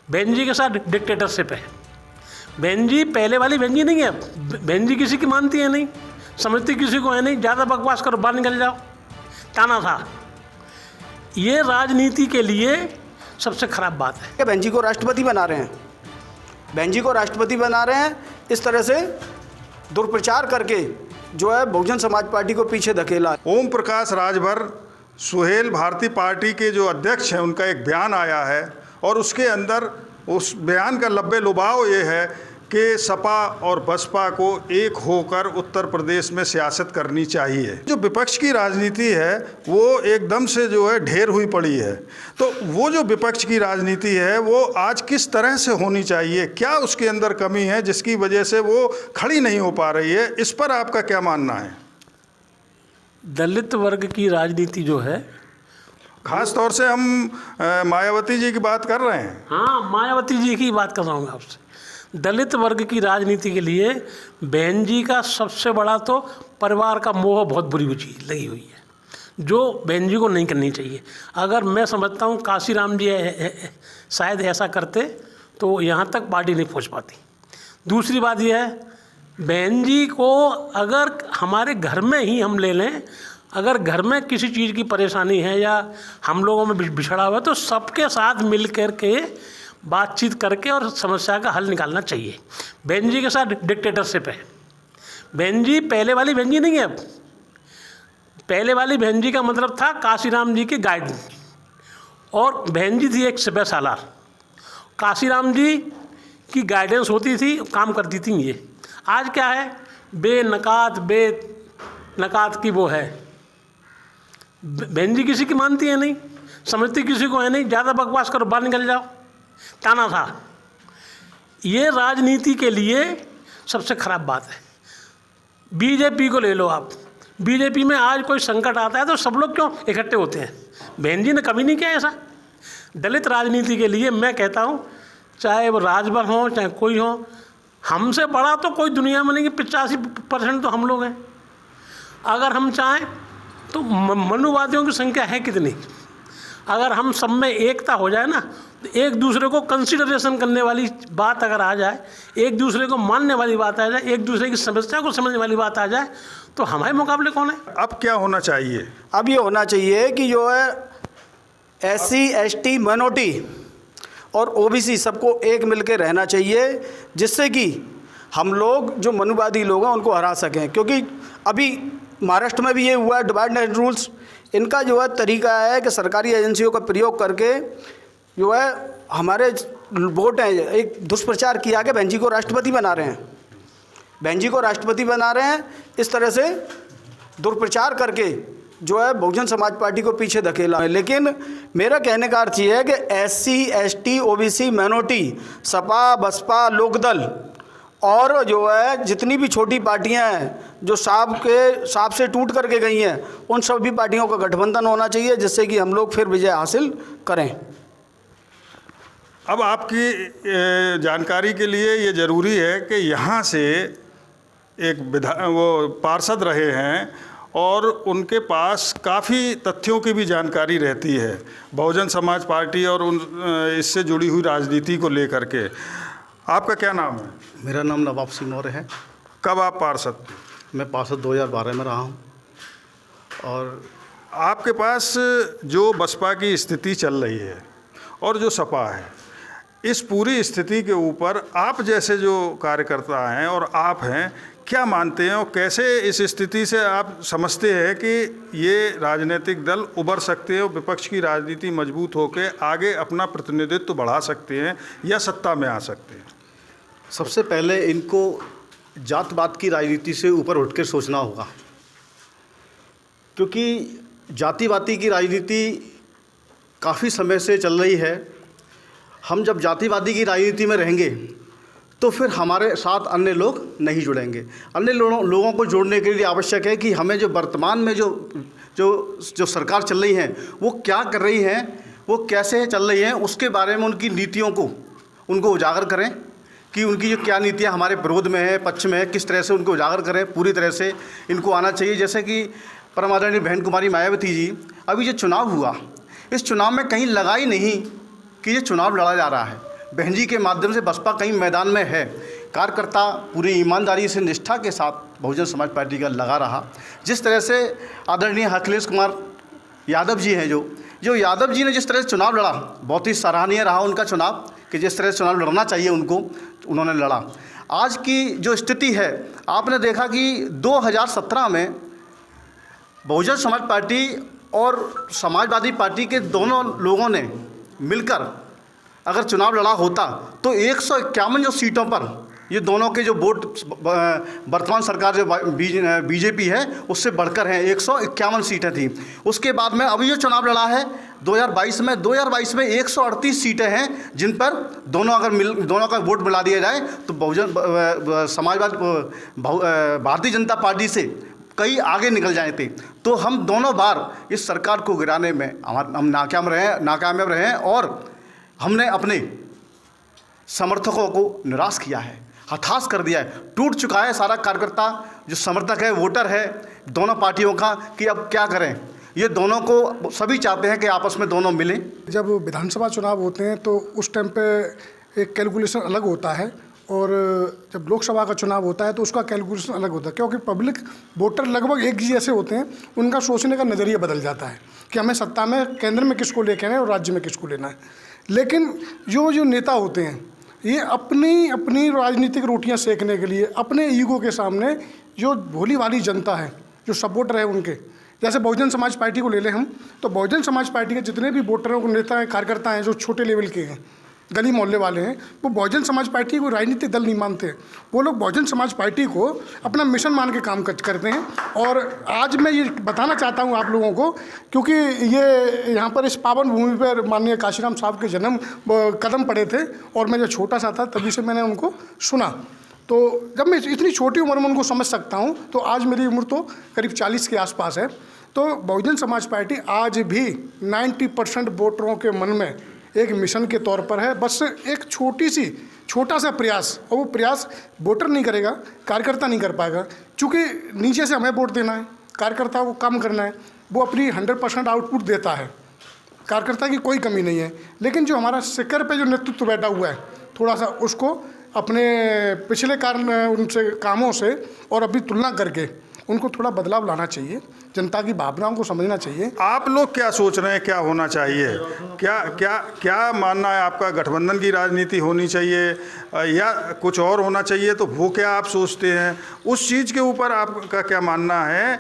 बहन जी के साथ डिक्टेटरशिप है। बहन जी पहले वाली बहन जी नहीं है। बहन जी किसी की मानती है नहीं, समझती किसी को है नहीं, ज़्यादा बकवास करो बाहर निकल जाओ, ताना था। ये राजनीति के लिए सबसे खराब बात है। बहन जी को राष्ट्रपति बना रहे हैं, बहन जी को राष्ट्रपति बना रहे हैं, इस तरह से दुष्प्रचार करके जो है बहुजन समाज पार्टी को पीछे धकेला। ओम प्रकाश राजभर सुहेल भारतीय पार्टी के जो अध्यक्ष हैं उनका एक बयान आया है और उसके अंदर उस बयान का लब्बे लुभाव ये है कि सपा और बसपा को एक होकर उत्तर प्रदेश में सियासत करनी चाहिए। जो विपक्ष की राजनीति है वो एकदम से जो है ढेर हुई पड़ी है, तो वो जो विपक्ष की राजनीति है वो आज किस तरह से होनी चाहिए, क्या उसके अंदर कमी है जिसकी वजह से वो खड़ी नहीं हो पा रही है, इस पर आपका क्या मानना है? दलित वर्ग की राजनीति जो है, खास तौर से हम मायावती जी की बात कर रहे हैं। हाँ, मायावती जी की बात कर रहा हूँ मैं आपसे। दलित वर्ग की राजनीति के लिए बहन जी का सबसे बड़ा तो परिवार का मोह बहुत बुरी चीज लगी हुई है, जो बहन जी को नहीं करनी चाहिए। अगर मैं समझता हूँ काशीराम जी शायद ऐसा करते तो यहाँ तक पार्टी नहीं पहुँच पाती। दूसरी बात यह है, बहन जी को अगर हमारे घर में ही हम ले लें, अगर घर में किसी चीज़ की परेशानी है या हम लोगों में बिछड़ा हुआ है तो सबके साथ मिल कर के बातचीत करके और समस्या का हल निकालना चाहिए। बहन जी के साथ डिक्टेटरशिप है। बहन जी पहले वाली बहन जी नहीं है। पहले वाली बहन जी का मतलब था काशीराम जी की गाइड, और बहन जी थी एक सिपह सालार। काशीराम जी की गाइडेंस होती थी, काम करती थी ये। आज क्या है, बेनकात की वो है। बहन जी किसी की मानती है नहीं, समझती किसी को है नहीं, ज़्यादा बकवास करो बाहर निकल जाओ, ताना था। ये राजनीति के लिए सबसे खराब बात है। बीजेपी को ले लो आप, बीजेपी में आज कोई संकट आता है तो सब लोग क्यों इकट्ठे होते हैं? बहन जी ने कभी नहीं किया ऐसा। दलित राजनीति के लिए मैं कहता हूँ, चाहे वो राजभर हो चाहे कोई हो, हमसे बड़ा तो कोई दुनिया में नहीं। 85% तो हम लोग हैं। अगर हम चाहें तो मनुवादियों की संख्या है कितनी? अगर हम सब में एकता हो जाए ना, तो एक दूसरे को कंसिडरेशन करने वाली बात अगर आ जाए, एक दूसरे को मानने वाली बात आ जाए, एक दूसरे की समस्या को समझने वाली बात आ जाए, तो हमारे मुकाबले कौन है? अब क्या होना चाहिए? अब ये होना चाहिए कि जो है SC ST माइनॉरिटी और OBC सबको एक मिलकर रहना चाहिए, जिससे कि हम लोग जो मनुवादी लोग हैं उनको हरा सकें। क्योंकि अभी महाराष्ट्र में भी ये हुआ है, डिवाइड एंड रूल्स। इनका जो है तरीका है कि सरकारी एजेंसियों का प्रयोग करके जो है हमारे वोट हैं, एक दुष्प्रचार किया कि बहन जी को राष्ट्रपति बना रहे हैं, बहन जी को राष्ट्रपति बना रहे हैं, इस तरह से दुष्प्रचार करके जो है बहुजन समाज पार्टी को पीछे धकेला है। लेकिन मेरा कहने का अर्थ ये है कि SC ST OBC minority, Sapa Basapa Lokdal और जो है जितनी भी छोटी पार्टियां हैं जो सांप से टूट करके गई हैं, उन सभी पार्टियों का गठबंधन होना चाहिए, जिससे कि हम लोग फिर विजय हासिल करें। अब आपकी जानकारी के लिए ये ज़रूरी है कि यहाँ से एक वो पार्षद रहे हैं और उनके पास काफ़ी तथ्यों की भी जानकारी रहती है बहुजन समाज पार्टी और उन इससे जुड़ी हुई राजनीति को लेकर के। आपका क्या नाम है? मेरा नाम नवाब सिंह मौर्य है। कब आप पार्षद? मैं पार्षद 2012 में रहा हूँ। और आपके पास जो बसपा की स्थिति चल रही है और जो सपा है, इस पूरी स्थिति के ऊपर आप जैसे जो कार्यकर्ता हैं और आप हैं, क्या मानते हैं और कैसे इस स्थिति से आप समझते हैं कि ये राजनीतिक दल उभर सकते हैं और विपक्ष की राजनीति मजबूत होकर आगे अपना प्रतिनिधित्व बढ़ा सकते हैं या सत्ता में आ सकते हैं? सबसे पहले इनको जातपात की राजनीति से ऊपर उठ कर सोचना होगा, क्योंकि जातिवादी की राजनीति काफ़ी समय से चल रही है। हम जब जातिवादी की राजनीति में रहेंगे तो फिर हमारे साथ अन्य लोग नहीं जुड़ेंगे। अन्य लोगों को जोड़ने के लिए आवश्यक है कि हमें जो वर्तमान में जो सरकार चल रही है वो क्या कर रही है, वो कैसे चल रही है, उसके बारे में उनकी नीतियों को उनको उजागर करें कि उनकी जो क्या नीतियाँ हमारे विरोध में है, पक्ष में है, किस तरह से उनको उजागर करें। पूरी तरह से इनको आना चाहिए। जैसे कि परम आदरणीय बहन कुमारी मायावती जी, अभी जो चुनाव हुआ, इस चुनाव में कहीं लगा ही नहीं कि ये चुनाव लड़ा जा रहा है। बहन जी के माध्यम से बसपा कई मैदान में है। कार्यकर्ता पूरी ईमानदारी से निष्ठा के साथ बहुजन समाज पार्टी का लगा रहा। जिस तरह से आदरणीय अखिलेश कुमार यादव जी हैं, जो यादव जी ने जिस तरह से चुनाव लड़ा, बहुत ही सराहनीय रहा उनका चुनाव कि जिस तरह से चुनाव लड़ना चाहिए उनको, उन्होंने लड़ा। आज की जो स्थिति है, आपने देखा कि 2017 में बहुजन समाज पार्टी और समाजवादी पार्टी के दोनों लोगों ने मिलकर अगर चुनाव लड़ा होता तो 151 जो सीटों पर ये दोनों के जो वोट वर्तमान सरकार जो बीजेपी है उससे बढ़कर हैं, 151 सीटें थी। उसके बाद में अभी जो चुनाव लड़ा है 2022 में 138 सीटें हैं जिन पर दोनों का वोट मिला दिया जाए तो भारतीय जनता पार्टी से कई आगे निकल जाए थे। तो हम दोनों बार इस सरकार को गिराने में हम नाकामयाब रहे हैं और हमने अपने समर्थकों को निराश किया है, हताश कर दिया है। टूट चुका है सारा कार्यकर्ता, जो समर्थक है, वोटर है दोनों पार्टियों का, कि अब क्या करें। ये दोनों को सभी चाहते हैं कि आपस में दोनों मिलें। जब विधानसभा चुनाव होते हैं तो उस टाइम पे एक कैलकुलेशन अलग होता है और जब लोकसभा का चुनाव होता है तो उसका कैलकुलेशन अलग होता है, क्योंकि पब्लिक वोटर लगभग एक जैसे होते हैं। उनका सोचने का नज़रिया बदल जाता है कि हमें सत्ता में केंद्र में किसको लेके आना है और राज्य में किसको लेना है। लेकिन जो नेता होते हैं ये अपनी राजनीतिक रोटियां सेकने के लिए अपने ईगो के सामने जो भोली वाली जनता है, जो सपोर्टर है उनके, जैसे बहुजन समाज पार्टी को ले लें हम, तो बहुजन समाज पार्टी के जितने भी वोटरों को नेता हैं, कार्यकर्ता हैं, जो छोटे लेवल के हैं, गली मोहल्ले वाले हैं, वो बहुजन समाज पार्टी को राजनीतिक दल नहीं मानते। वो लोग बहुजन समाज पार्टी को अपना मिशन मान के काम करते हैं। और आज मैं ये बताना चाहता हूँ आप लोगों को, क्योंकि ये यहाँ पर इस पावन भूमि पर माननीय काशीराम साहब के जन्म कदम पड़े थे और मैं जब छोटा सा था तभी से मैंने उनको सुना। तो जब मैं इतनी छोटी उम्र में उनको समझ सकता हूँ, तो आज मेरी उम्र तो करीब 40 के आसपास है। तो बहुजन समाज पार्टी आज भी 90% वोटरों के मन में एक मिशन के तौर पर है। बस एक छोटा सा प्रयास, और वो प्रयास वोटर नहीं करेगा, कार्यकर्ता नहीं कर पाएगा, क्योंकि नीचे से हमें वोट देना है, कार्यकर्ता को काम करना है। वो अपनी 100% आउटपुट देता है, कार्यकर्ता की कोई कमी नहीं है। लेकिन जो हमारा शिखर पे जो नेतृत्व बैठा हुआ है, थोड़ा सा उसको अपने पिछले उनसे कामों से और अभी तुलना करके उनको थोड़ा बदलाव लाना चाहिए, जनता की भावनाओं को समझना चाहिए। आप लोग क्या सोच रहे हैं, क्या होना चाहिए? क्या मानना है आपका? गठबंधन की राजनीति होनी चाहिए या कुछ और होना चाहिए? तो वो क्या आप सोचते हैं, उस चीज़ के ऊपर आपका क्या मानना है,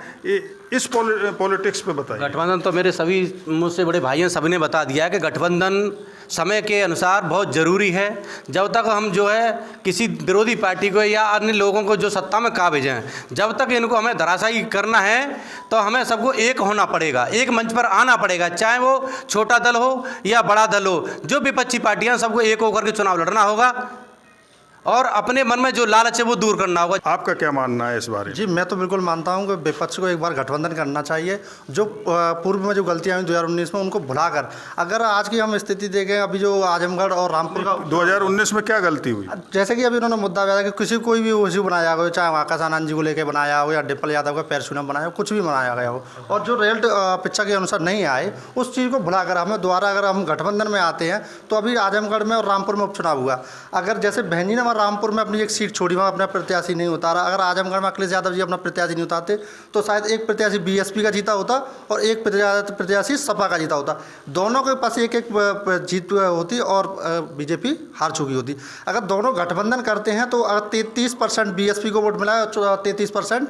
इस पॉलिटिक्स पे बताइए। गठबंधन तो मेरे सभी मुझसे बड़े भाइयों सभी ने बता दिया है कि गठबंधन समय के अनुसार बहुत ज़रूरी है। जब तक हम जो है किसी विरोधी पार्टी को या अन्य लोगों को जो सत्ता में काबिज हैं, जब तक इनको हमें धराशायी करना है तो हमें सबको एक होना पड़ेगा, एक मंच पर आना पड़ेगा, चाहे वो छोटा दल हो या बड़ा दल हो। जो विपक्षी पार्टियां, सबको एक होकर के चुनाव लड़ना होगा और अपने मन में जो लालच है वो दूर करना होगा। आपका क्या मानना है इस बारे में? जी, मैं तो बिल्कुल मानता हूं कि विपक्ष को एक बार गठबंधन करना चाहिए। जो पूर्व में जो गलतियां हुई 2019 में, उनको भुलाकर अगर आज की हम स्थिति देखें, अभी जो आजमगढ़ और रामपुर का 2019 में क्या गलती हुई? जैसे कि अभी उन्होंने मुद्दा बताया कि कोई भी इशू बनाया हो, चाहे आकाश आनंद जी को लेकर बनाया हो या डिम्पल यादव का पैर छूना बनाया हो, कुछ भी बनाया गया हो, और जो रिजल्ट पिक्चर के अनुसार नहीं आए, उस चीज़ को भुलाकर हमें दोबारा अगर हम गठबंधन में आते हैं तो अभी आजमगढ़ में और रामपुर में उपचुनाव हुआ। अगर जैसे बहन जी ने रामपुर में अपनी एक सीट छोड़ी, वहाँ अपना प्रत्याशी नहीं उतारा, अगर आजमगढ़ में अखिलेश यादव जी अपना प्रत्याशी नहीं उतारते तो शायद एक प्रत्याशी बीएसपी का जीता होता और एक प्रत्याशी सपा का जीता होता। दोनों के पास एक जीत होती और बीजेपी हार चुकी होती। अगर दोनों गठबंधन करते हैं तो अगर 33% बीएसपी को वोट मिला है और 33%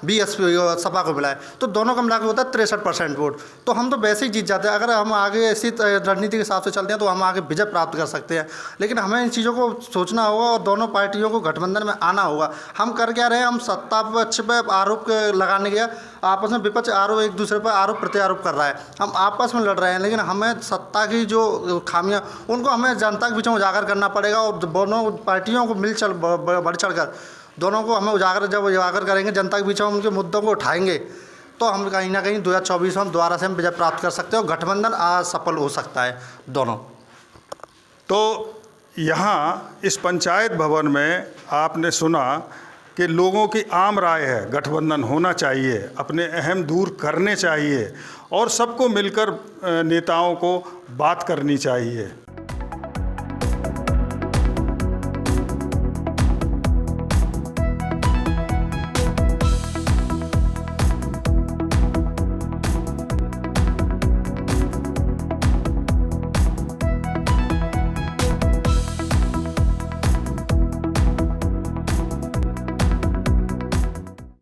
बीएसपी सपा को मिला है, तो दोनों का मिला के होता है 63% वोट। तो हम तो वैसे ही जीत जाते हैं। अगर हम आगे ऐसी रणनीति के हिसाब से चलते हैं तो हम आगे विजय प्राप्त कर सकते हैं। लेकिन हमें इन चीज़ों को सोचना होगा और दोनों पार्टियों को गठबंधन में आना होगा। हम कर क्या रहे हैं, हम सत्ता पक्ष पर आरोप लगाने गया, आपस में विपक्ष एक दूसरे पर आरोप प्रत्यारोप कर रहा है, हम आपस में लड़ रहे हैं। लेकिन हमें सत्ता की जो खामियाँ, उनको हमें जनता के बीच में उजागर करना पड़ेगा और दोनों पार्टियों को बढ़ चढ़ कर दोनों को हमें उजागर करेंगे, जनता के बीच में उनके मुद्दों को उठाएंगे, तो हम कहीं ना कहीं 2024 में हम दोबारा से हम विजय प्राप्त कर सकते हैं और गठबंधन असफल हो सकता है दोनों। तो यहाँ इस पंचायत भवन में आपने सुना कि लोगों की आम राय है गठबंधन होना चाहिए, अपने अहम दूर करने चाहिए और सबको मिलकर नेताओं को बात करनी चाहिए।